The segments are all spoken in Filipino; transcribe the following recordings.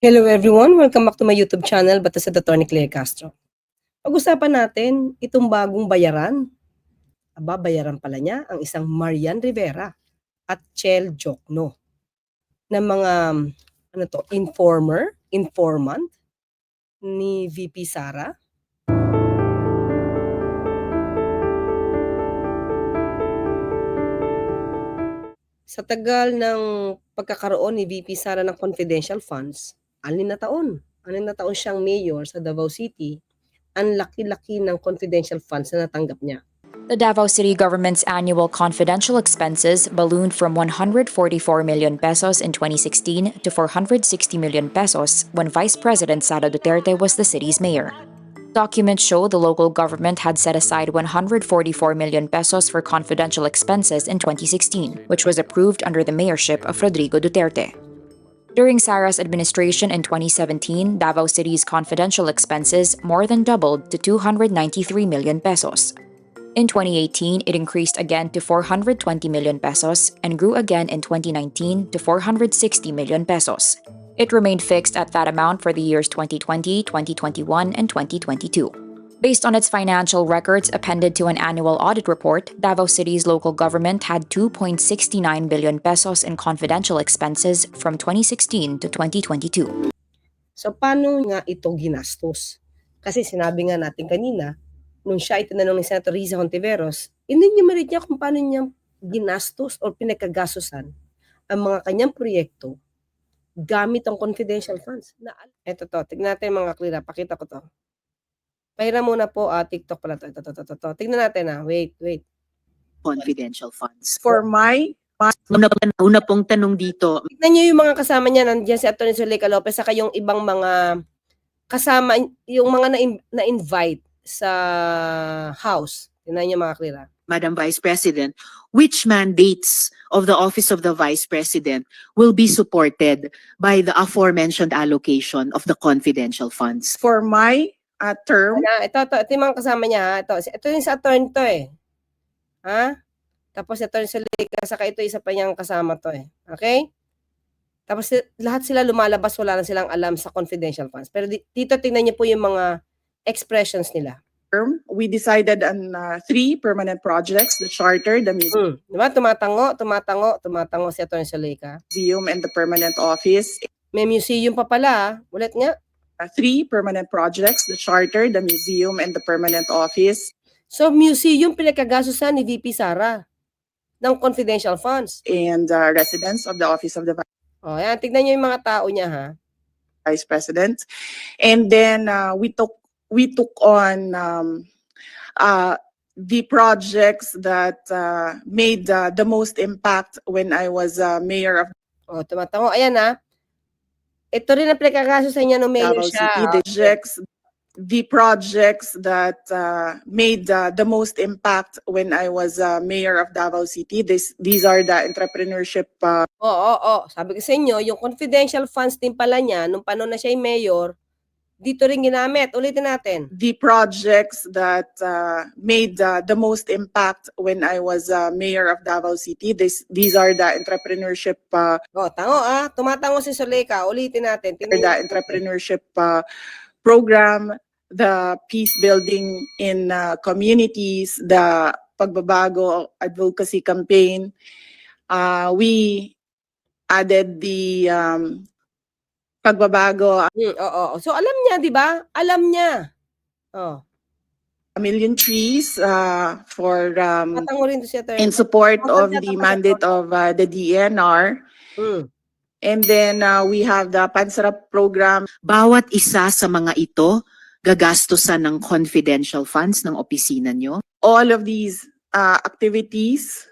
Hello everyone! Welcome back to my YouTube channel, Bato sa Attorney Claire Castro. Pag-usapan natin itong bagong bayaran. Bayaran pala niya ang isang Marian Rivera at Chel Jokno na mga informant ni VP Sara. Sa tagal ng pagkakaroon ni VP Sara ng confidential funds, 6 na taon siyang mayor sa Davao City, ang laki-laki ng confidential funds na natanggap niya. The Davao City government's annual confidential expenses ballooned from 144 million pesos in 2016 to 460 million pesos when Vice President Sara Duterte was the city's mayor. Documents show the local government had set aside 144 million pesos for confidential expenses in 2016, which was approved under the mayorship of Rodrigo Duterte. During Sara's administration in 2017, Davao City's confidential expenses more than doubled to 293 million pesos. In 2018, it increased again to 420 million pesos and grew again in 2019 to 460 million pesos. It remained fixed at that amount for the years 2020, 2021, and 2022. Based on its financial records appended to an annual audit report, Davao City's local government had 2.69 billion pesos in confidential expenses from 2016 to 2022. So paano nga ito ginastos? Kasi sinabi nga natin kanina, nung siya itinanong ni Senator Riza Hontiveros, in-enumerate niya kung paano niya ginastos o pinagkagastosan ang mga kanyang proyekto gamit ang confidential funds. Ito to, tignan natin mga klira, pakita ko to. Pahiram muna po, TikTok pala to. Ito. Tignan natin wait. Confidential funds. For my una pong tanong dito. Tignan niyo yung mga kasama niya, nandiyan si Atty. Zuleika Lopez, saka yung ibang mga kasama, yung mga na-invite sa House. Tignan niyo mga klira. Madam Vice President, which mandates of the Office of the Vice President will be supported by the aforementioned allocation of the confidential funds? For my term. Ito yung mga kasama niya. Ito yung sa attorney to Tapos ito yung Zuleika, saka ito isa pa niyang kasama to Okay? Tapos lahat sila lumalabas, wala na silang alam sa confidential funds. Pero dito tingnan niyo po yung mga expressions nila. We decided on 3 permanent projects, the charter, the museum, Diba? Tumatango si Atty. Zuleika. and the permanent office. May museum pa pala. Ulit nga. 3 permanent projects, the charter, the museum, and the permanent office. So museum pinagkagastusan ni VP Sara ng confidential funds. And residents of the Office of the Yan. Tignan niyo yung mga tao niya Vice President. And then we took on the projects that made the most impact when I was mayor of tumatango. Ayan Ito rin ang pinagkagastusan niya nung mayor Davao siya. City. The projects that made the most impact when I was mayor of Davao City. These are the entrepreneurship. Sabi ko sa inyo, yung confidential funds din pala niya, nung panahon na siya yung mayor, dito rin ginamit. Ulitin natin. The projects that made the most impact when I was mayor of Davao City. These are the entrepreneurship. Tumatango si Zuleika. Ulitin natin. The entrepreneurship program, the peace building in communities, the Pagbabago advocacy campaign. We added the Pagbabago. So alam niya, di ba? Alam niya. A million trees for Matango rin to siya, in support of the mandate of the DNR. And then we have the Pansarap program. Bawat isa sa mga ito gagastusan ng confidential funds ng opisina nyo? All of these activities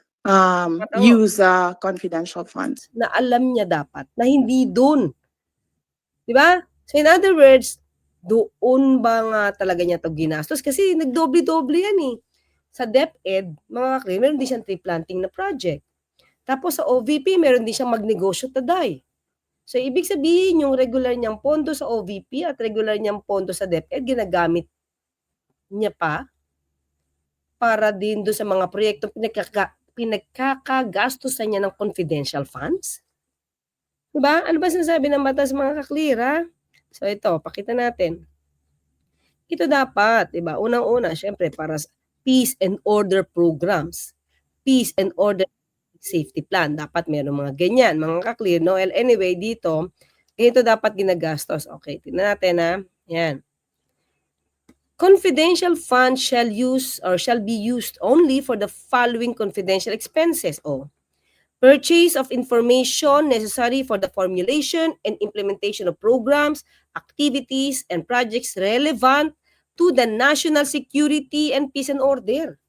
use confidential funds. Na alam niya dapat na hindi doon. Di ba? So in other words, doon ba nga talaga niya ito ginastos? Kasi nagdoble-doble yan Sa DepEd, mga kakri, meron din siyang tree planting na project. Tapos sa OVP, meron din siyang magnegosyo taday. So ibig sabihin, yung regular niyang pondo sa OVP at regular niyang pondo sa DepEd, ginagamit niya pa para din doon sa mga proyektong pinagkakagastusan niya ng confidential funds. Diba? Ano ba sinasabi ng batas mga kaklir, ha? So ito, pakita natin. Ito dapat, diba? Unang-una, syempre, para sa peace and order programs. Peace and order safety plan. Dapat meron mga ganyan, mga kaklir, no? And anyway, dito, ganito dapat ginagastos. Okay, tingnan natin, ha? Yan. Confidential funds shall be used only for the following confidential expenses. Purchase of information necessary for the formulation and implementation of programs, activities, and projects relevant to the national security and peace and order.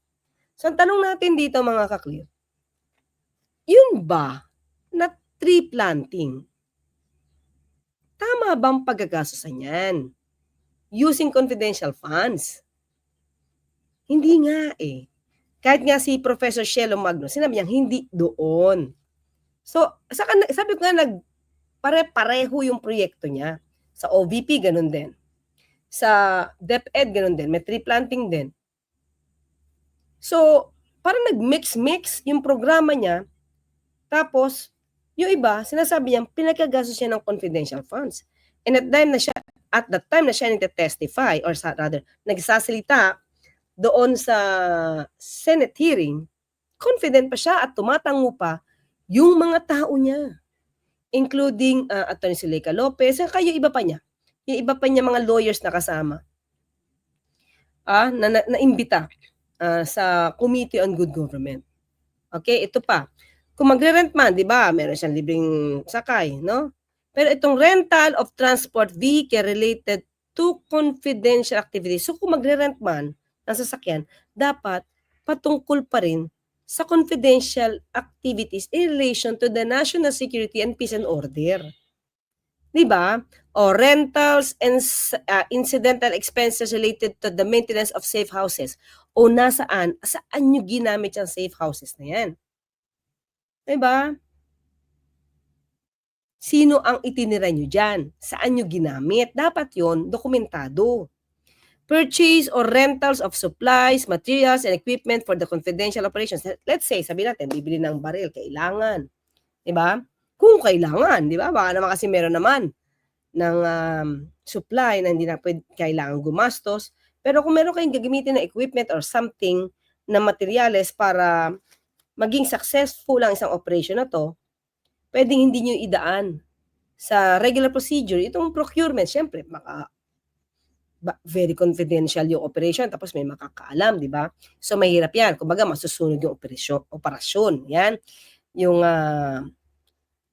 So, ang tanong natin dito mga kaklir, yun ba na tree planting? Tama bang paggagastosan yan? Using confidential funds? Hindi nga eh. Kahit nga si Professor Shelo Magno, sinabi niya hindi doon. So, sabi ko nga, pare-pareho yung proyekto niya. Sa OVP, ganun din. Sa DepEd, ganun din. May tree planting din. So, parang nag-mix-mix yung programa niya. Tapos, yung iba, sinasabi niya, pinagkagastos siya ng confidential funds. And at that time na siya nagte-testify, or rather, nagsasalita doon sa Senate hearing, confident pa siya at tumatango pa yung mga tao niya, including Atty. Zuleika Lopez, at yung iba pa niya. Yung iba pa niya mga lawyers na kasama. Na-imbita sa Committee on Good Government. Okay, ito pa. Kung magre-rent man, di ba, meron siyang libreng sakay, no? Pero itong rental of transport vehicle related to confidential activities. So kung magre-rent man ng sasakyan, dapat patungkol pa rin sa confidential activities in relation to the national security and peace and order. Diba? O rentals and incidental expenses related to the maintenance of safe houses. O saan nyo ginamit yung safe houses na yan? Diba? Sino ang itinira nyo dyan? Saan nyo ginamit? Dapat yon dokumentado. Purchase or rentals of supplies, materials, and equipment for the confidential operations. Let's say, sabi natin, bibili ng baril, kailangan. Diba? Kung kailangan, diba? Baka naman kasi meron naman ng supply na hindi na kailangan gumastos. Pero kung meron kayong gagamitin na equipment or something na materyales para maging successful ang isang operation na to, pwedeng hindi nyo idaan sa regular procedure. Itong procurement, syempre, very confidential yung operation, tapos may makakaalam, di ba? So, mahirap yan. Kumbaga, masusunod yung operasyon. Yan. Yung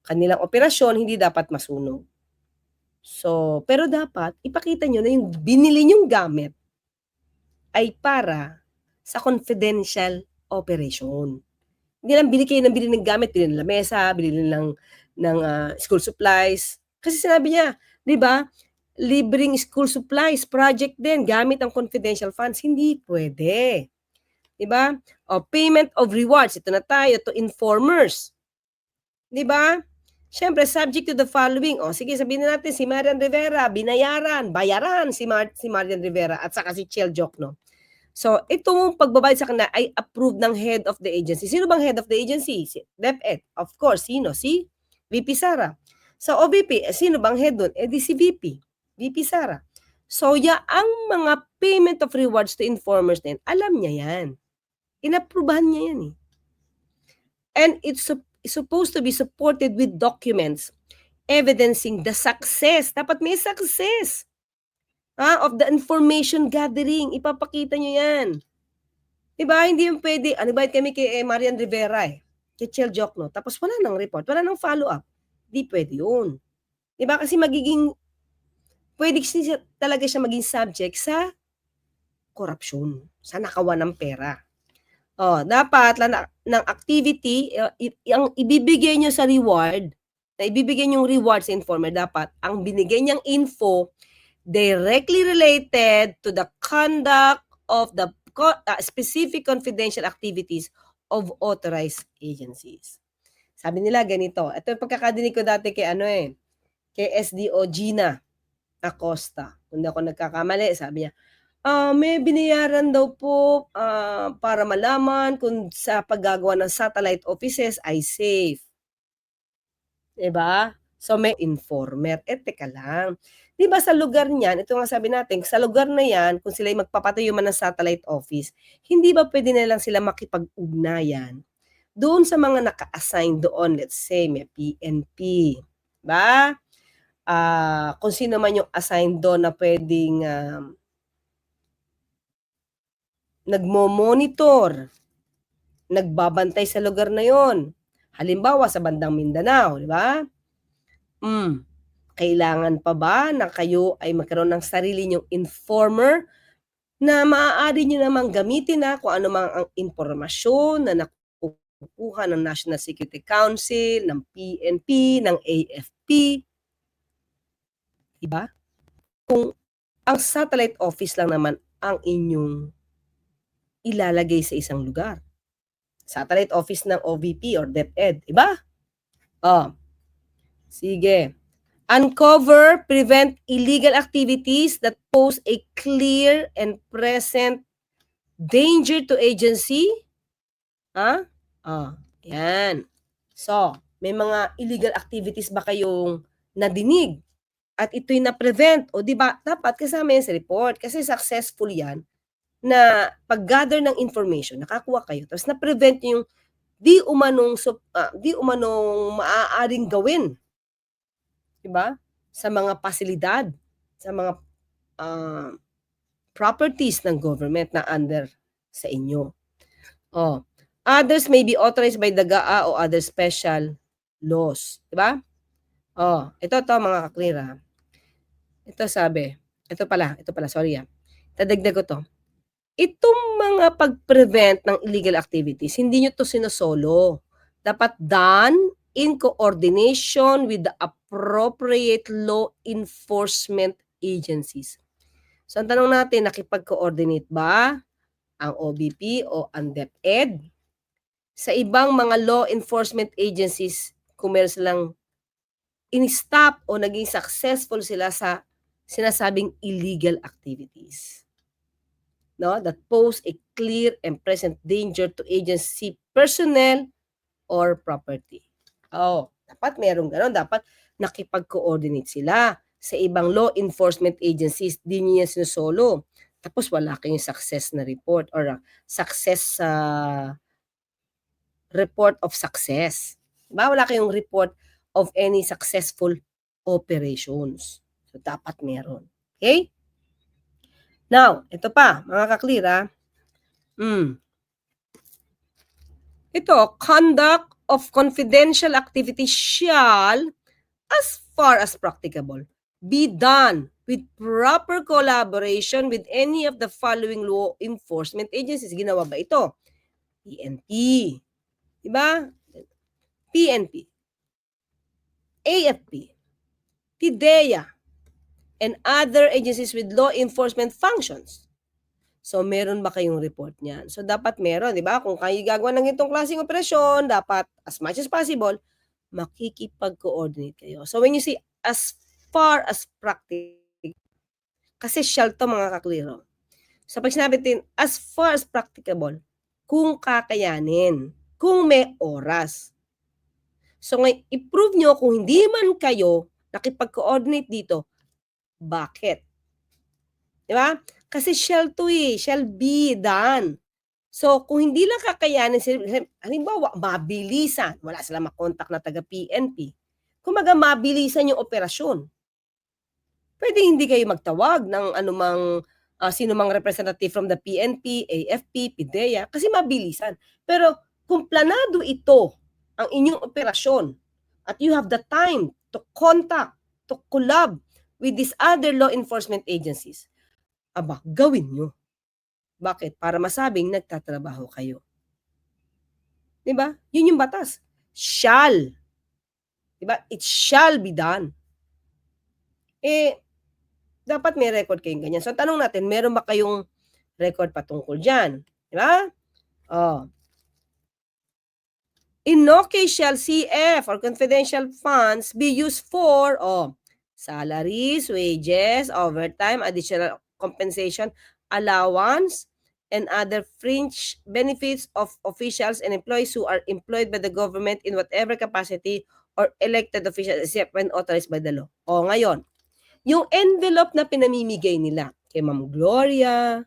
kanilang operasyon, hindi dapat masunog. So, pero dapat, ipakita nyo na yung binili nyong gamit ay para sa confidential operation. Hindi lang bili kayo ng gamit, bili ng lamesa, bili ng school supplies. Kasi sinabi niya, di ba, libreng school supplies, project din, gamit ang confidential funds. Hindi pwede. Diba? O payment of rewards, ito na tayo, to informers. Diba? Siyempre, subject to the following. O sige, sabihin natin, si Marian Rivera, bayaran si Marian Rivera at saka si Chel Jokno. So, itong pagbabayad sa kanila ay approved ng head of the agency. Sino bang head of the agency? Si DepEd. Of course, sino? Si VP Sara. Sa OVP, sino bang head doon? Di si VP Sara. So, ang mga payment of rewards to informers din, alam niya yan. Inaprubahan niya yan eh. And it's supposed to be supported with documents evidencing the success. Dapat may success of the information gathering. Ipapakita niyo yan. Diba? Hindi yung pwede, bayad kami kay Marian Rivera kay Chel Jokno. Tapos wala nang report, wala nang follow-up. Di pwede yun. Diba? Kasi pwede talaga siya maging subject sa korupsyon, sa nakawan ng pera. Dapat ng activity, ang ibibigay nyo sa reward, na ibibigay nyo reward sa informer, dapat ang binigay niyang info directly related to the conduct of the specific confidential activities of authorized agencies. Sabi nila ganito, ito yung pagkakadinig ko dati kay kay SDO Gina Acosta. Kung ako nagkakamali, sabi niya, may binayaran daw po para malaman kung sa paggagawa ng satellite offices ay safe. Diba? So may informer, teka lang. 'Di ba sa lugar niyan, ito nga sabi natin, sa lugar na 'yan, kung sila'y magpapatayo man ng satellite office, hindi ba puwede na lang sila makipag-ugnayan doon sa mga naka-assign doon, let's say may PNP, ba? Kung sino man yung assigned doon na puwedeng, nagmo-monitor, nagbabantay sa lugar na 'yon. Halimbawa sa bandang Mindanao, 'di ba? Kailangan pa ba na kayo ay magkaroon ng sarili niyong informer na maaari niyo namang gamitin na kung ano mang ang impormasyon na nakukuha ng National Security Council, ng PNP, ng AFP, 'di ba? Kung ang satellite office lang naman ang inyong ilalagay sa isang lugar. Satellite office ng OVP or DepEd, 'di ba? Sige. Uncover, prevent illegal activities that pose a clear and present danger to agency. Yan. So, may mga illegal activities ba kayong nadinig? At ito'y na-prevent. O di ba, dapat kasama yan sa report. Kasi successful yan na pag-gather ng information, nakakuha kayo. Tapos na-prevent yung di umanong maaaring gawin. Diba? Sa mga pasilidad, sa mga properties ng government na under sa inyo. Others may be authorized by the GAA o other special laws. Diba? Ito mga kaklira. Ito sabi. Ito pala, sorry. Tadagdag ko to. Itong mga pag-prevent ng illegal activities, hindi nyo to sinosolo. Dapat done in coordination with the appropriate law enforcement agencies. So, ang tanong natin, nakipag-coordinate ba ang OBP o ang DepEd sa ibang mga law enforcement agencies kung meron silang in-stop o naging successful sila sa sinasabing illegal activities? No, that pose a clear and present danger to agency personnel or property. Dapat meron gano'n. Dapat nakipag-coordinate sila sa ibang law enforcement agencies. Di niya sinusolo. Tapos wala kayong success na report or success report of success. Diba? Wala kayong report of any successful operations. So, dapat meron. Okay? Now, ito pa, mga kaklira. Ito, conduct of confidential activity shall, as far as practicable, be done with proper collaboration with any of the following law enforcement agencies. Ginawa ba ito? PNP. Diba? PNP. AFP. PIDEA. And other agencies with law enforcement functions. So, meron ba kayong report niyan? So, dapat meron, di ba? Kung kayo gagawa ng itong klaseng operasyon, dapat, as much as possible, makikipag-coordinate kayo. So, when you say, as far as practicable, kasi shall to mga kakliro. So, pag sinabi natin, as far as practicable, kung kakayanin, kung may oras. So, ngayon, i-prove nyo kung hindi man kayo nakipag-coordinate dito, bakit? Di ba? Kasi shall to shall be done. So, kung hindi lang kakayanin, halimbawa, mabilisan, wala silang makontak na taga-PNP, kumaga mabilisan yung operasyon. Pwede hindi kayo magtawag ng anumang sino mang representative from the PNP, AFP, PIDEA, kasi mabilisan. Pero kung planado ito, ang inyong operasyon, at you have the time to contact, to collab with these other law enforcement agencies, gawin nyo. Bakit? Para masabing nagtatrabaho kayo. Diba? Yun yung batas. Shall. Diba? It shall be done. Dapat may record kayong ganyan. So, tanong natin, meron ba kayong record patungkol dyan? Diba? In no case shall CF or confidential funds be used for salaries, wages, overtime, additional compensation, allowance, and other fringe benefits of officials and employees who are employed by the government in whatever capacity or elected officials except when authorized by the law. O, ngayon, yung envelope na pinamimigay nila kay Ma'am Gloria,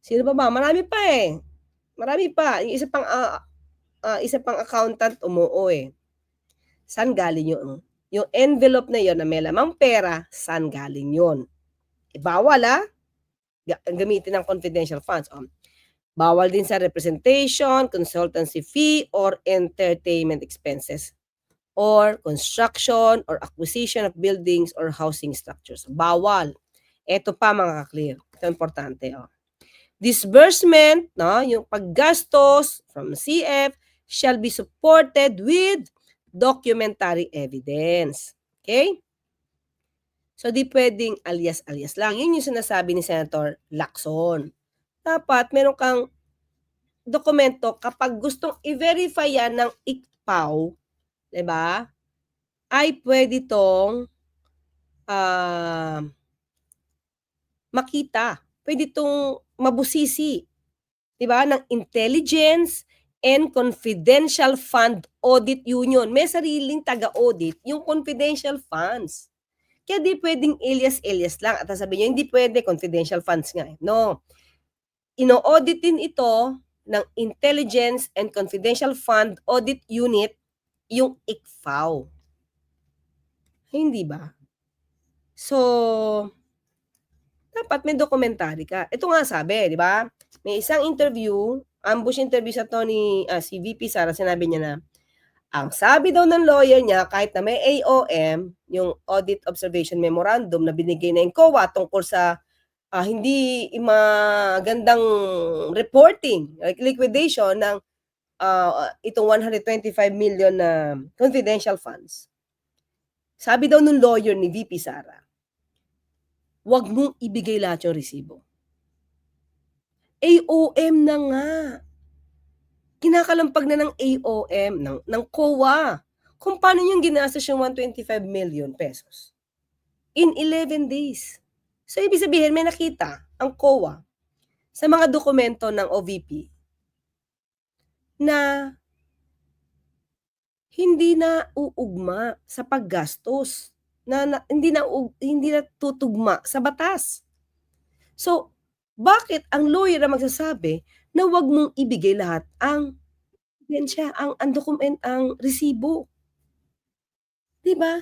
sino ba? Marami pa eh. Marami pa. Yung isa pang accountant umuo eh. Saan galing yun? Yung envelope na yon na may lamang pera, saan galing yun? Bawal gamitin ng confidential funds. Bawal din sa representation, consultancy fee, or entertainment expenses, or construction or acquisition of buildings or housing structures. Bawal. Ito pa mga ka-clear. Ito importante. Disbursement, no, yung paggastos from CF shall be supported with documentary evidence. Okay? So, di pwedeng alias-alias lang. Yun yung sinasabi ni Senator Lacson. Dapat meron kang dokumento kapag gustong i-verify yan ng ICPAW, diba? Ay pwede tong makita. Pwede tong mabusisi. Diba? Ng Intelligence and Confidential Fund Audit Union. May sariling taga-audit yung confidential funds. Kaya di pwedeng alias-alias lang. At sabi nyo, hindi pwede confidential funds nga. No. Ino-audit din ito ng Intelligence and Confidential Fund Audit Unit, yung ICFAW. Hindi ba? So, dapat may dokumentary ka. Ito nga sabi, di ba? May isang interview, ambush interview sa si VP Sara, sinabi niya na, ang sabi daw ng lawyer niya, kahit na may AOM, yung Audit Observation Memorandum na binigay na yung COA tungkol sa hindi magandang reporting, like liquidation ng itong 125 million na confidential funds. Sabi daw ng lawyer ni VP Sara, huwag mong ibigay lahat yung resibo. AOM na nga. Kinakalampag na ng AOM, ng COA. Kung paano yung ginastos yung 125 million pesos in 11 days. So, ibig sabihin, may nakita ang COA sa mga dokumento ng OVP na hindi na uugma sa paggastos, hindi na tutugma sa batas. So, bakit ang lawyer na magsasabi na wag mong ibigay lahat ang ebidensya, ang resibo? 'Di ba?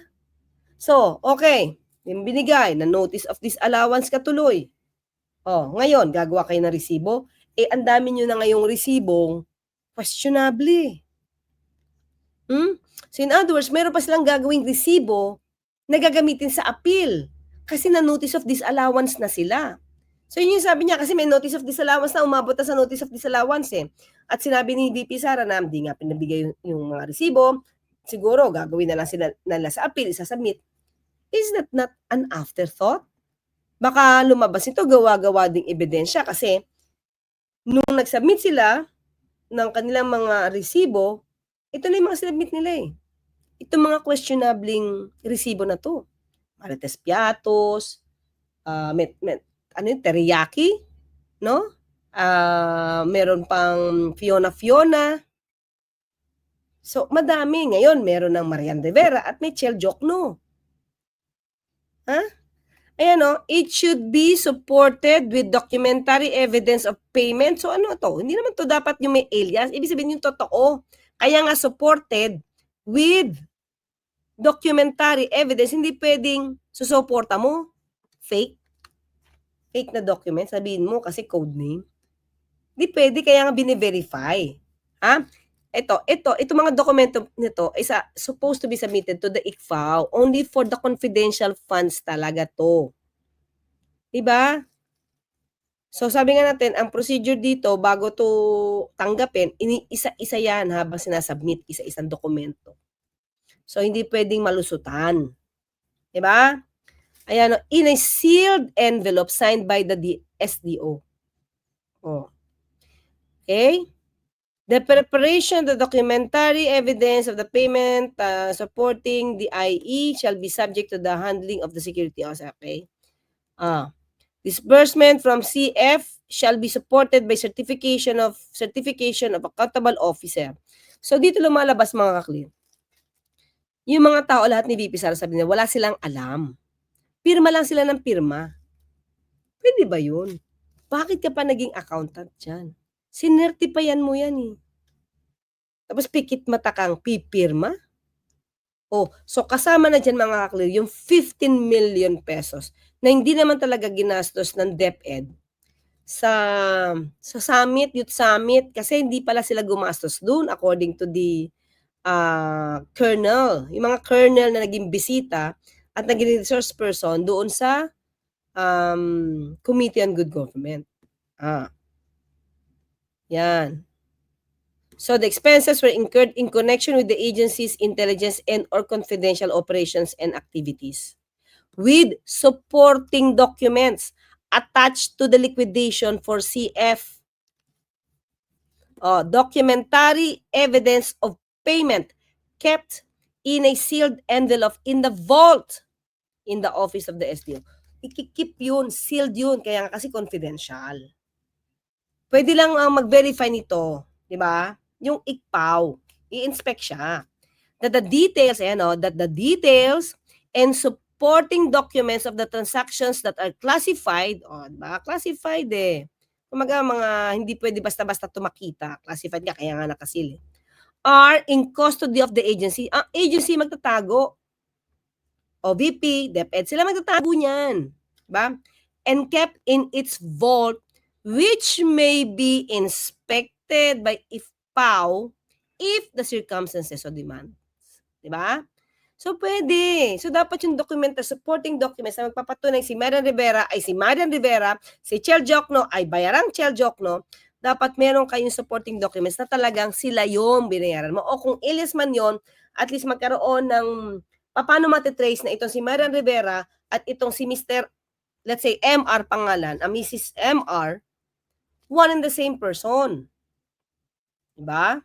So, okay, yung binigay na notice of disallowance katuloy. Ngayon gagawa kayo ng resibo, ang dami niyo na ngayong resibong questionable. So in other words, meron pa silang gagawing resibo na gagamitin sa appeal kasi na notice of disallowance na sila. So yun yung sabi niya, kasi may notice of disallowance na, umabot na sa notice of disallowance eh. At sinabi ni VP Sara na hindi nga pinabigay yung mga resibo, siguro gagawin na lang sila sa appeal, isasubmit. Is that not an afterthought? Baka lumabas ito, gawa-gawa ding ebidensya kasi nung nag-submit sila ng kanilang mga resibo, ito na yung mga sinubmit nila eh. Ito mga questionabling resibo na to. Marites Piatos, teriyaki, no? Meron pang Fiona. So, madami. Ngayon, meron ng Marian Rivera at may Chel Jokno. Ayan it should be supported with documentary evidence of payment. So, ano to? Hindi naman to dapat yung may alias. Ibig sabihin yung totoo. Kaya nga supported with documentary evidence. Hindi pwedeng susuporta mo. Fake na document. Sabihin mo kasi code name. Hindi pwede, kaya nga bine-verify. Ito mga dokumento nito is supposed to be submitted to the ICFAW only for the confidential funds talaga to. Diba? So sabi nga natin, ang procedure dito, bago to tanggapin, isa-isa yan habang sinasubmit, isa-isang dokumento. So hindi pwedeng malusutan. Diba? Ayan, in a sealed envelope signed by the SDO. Okay? The preparation of the documentary evidence of the payment supporting the IE shall be subject to the handling of the security officer. Okay? Disbursement from CF shall be supported by certification of accountable officer. So dito lumalabas mga ka-clear. Yung mga tao lahat ni VP Sara sabi nila wala silang alam. Pirma lang sila ng pirma. Pwede ba yun? Bakit ka pa naging accountant diyan? Sinertipayan mo yan eh. Tapos pikit mata kang pipirma? Oh, so kasama na diyan mga kaklir yung 15 million pesos na hindi naman talaga ginastos ng DepEd sa summit, youth summit kasi hindi pala sila gumastos doon according to the colonel, yung mga colonel na naging bisita at naging resource person doon sa Committee on Good Government. Yan. So the expenses were incurred in connection with the agency's intelligence and or confidential operations and activities with supporting documents attached to the liquidation for CF. Documentary evidence of payment kept in a sealed envelope in the vault in the office of the SDO. Ikikip yun, sealed yun, kaya kasi confidential. Pwede lang mag-verify nito, di ba? Yung ICPAW, i-inspect siya. That the details, that the details and supporting documents of the transactions that are classified, diba? Classified eh. Kumaga mga hindi pwede basta-basta tumakita, classified nga, kaya nga nakasil eh. Are in custody of the agency. Ang agency magtatago. VP, DepEd, sila magtatago niyan. Diba? And kept in its vault which may be inspected by IFPAW if the circumstances so demand. Diba? So, pwede. So, dapat yung supporting documents na magpapatunay si Marian Rivera ay si Marian Rivera, si Chel Jokno ay bayarang Chel Jokno, dapat meron kayong supporting documents na talagang sila yung binayaran mo. O kung ilis man yon, at least magkaroon ng paano matitrace na itong si Marian Rivera at itong si Mr. let's say MR pangalan, Mrs. MR, one and the same person. Diba?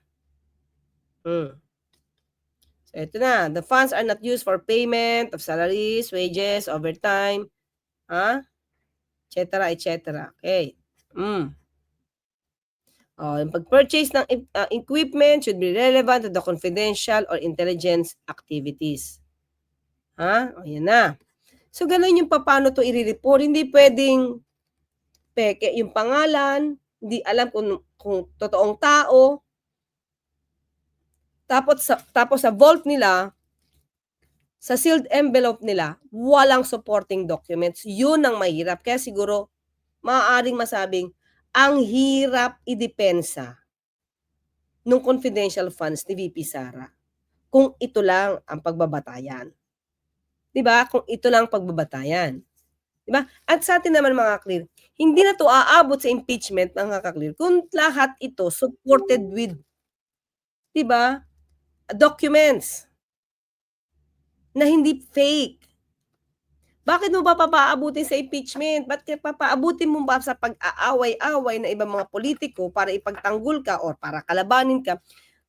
So, ito na. The funds are not used for payment of salaries, wages, overtime, etc., etc. Okay. Yung pag-purchase ng equipment should be relevant to the confidential or intelligence activities. Yan na. So, ganun yung paano to i-report. Hindi pwedeng peke yung pangalan, hindi alam kung totoong tao. Tapos sa vault nila, sa sealed envelope nila, walang supporting documents. Yun ang mahirap. Kaya siguro, maaaring masabing, ang hirap idepensa ng confidential funds ni VP Sara kung ito lang ang pagbabatayan. Diba? Kung ito lang ang pagbabatayan. Diba? At sa atin naman mga clear, hindi na to aabot sa impeachment mga kaklear kung lahat ito supported with, diba, documents na hindi fake. Bakit mo ba papaabutin sa impeachment? Bakit papaabutin mo ba sa pag-aaway-away na ibang mga politiko para ipagtanggol ka o para kalabanin ka?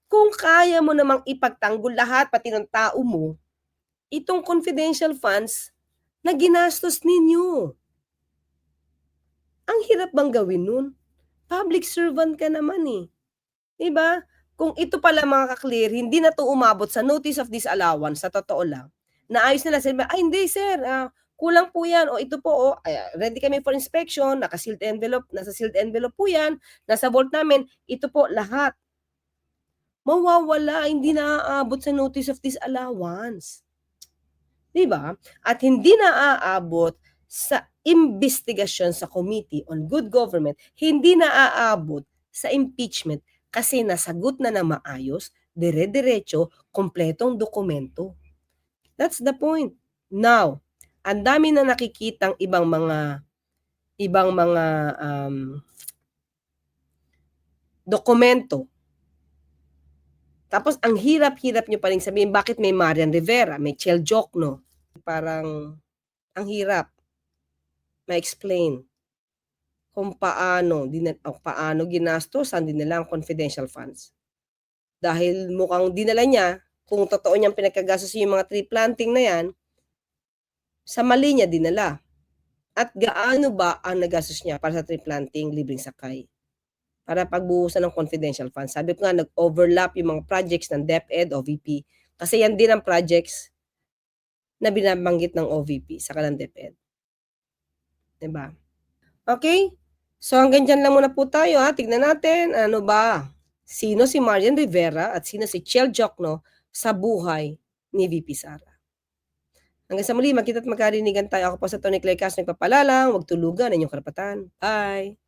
Kung kaya mo namang ipagtanggol lahat, pati ng tao mo, itong confidential funds na ginastos ninyo. Ang hirap bang gawin nun? Public servant ka naman eh. Diba? Kung ito pala mga kaklear, hindi na to umabot sa notice of disallowance, sa totoo lang, naayos nila, sabi, ay hindi sir, kulang po yan, o ito po, ready kami for inspection, naka-sealed envelope, nasa sealed envelope po yan, nasa vault namin, ito po lahat. Mawawala, hindi na aabot sa notice of disallowance. Diba? At hindi na aabot sa investigasyon sa Committee on Good Government, hindi na aabot sa impeachment kasi nasagot na na maayos, dire-diretso, kompletong dokumento. That's the point. Now, ang dami na nakikitang ibang mga dokumento. Tapos ang hirap-hirap nyo pa rin sabihin bakit may Marian Rivera, may Chel Jokno. Parang ang hirap ma-explain kung paano ginastosan dinala ang confidential funds. Dahil mukhang dinala niya, kung totoo niyang pinagkagastos yung mga tree planting na yan, sa mali niya dinala. At gaano ba ang nagastos niya para sa tree planting, libreng sakay? Para pagbuhusan ng confidential funds. Sabi ko nga, nag-overlap yung mga projects ng DepEd o VP Kasi yan din ang projects na binabanggit ng OVP sa kanang DepEd. Diba? Okay? So hanggang dyan lang muna po tayo ha. Tignan natin ano ba? Sino si Marian Rivera at sino si Chel Jokno sa buhay ni VP Sara. Hanggang sa muli, magkita at magkarinigan tayo. Ako po sa Tony Clay Castro, nagpapalalang, huwag tulugan ang inyong karapatan. Bye!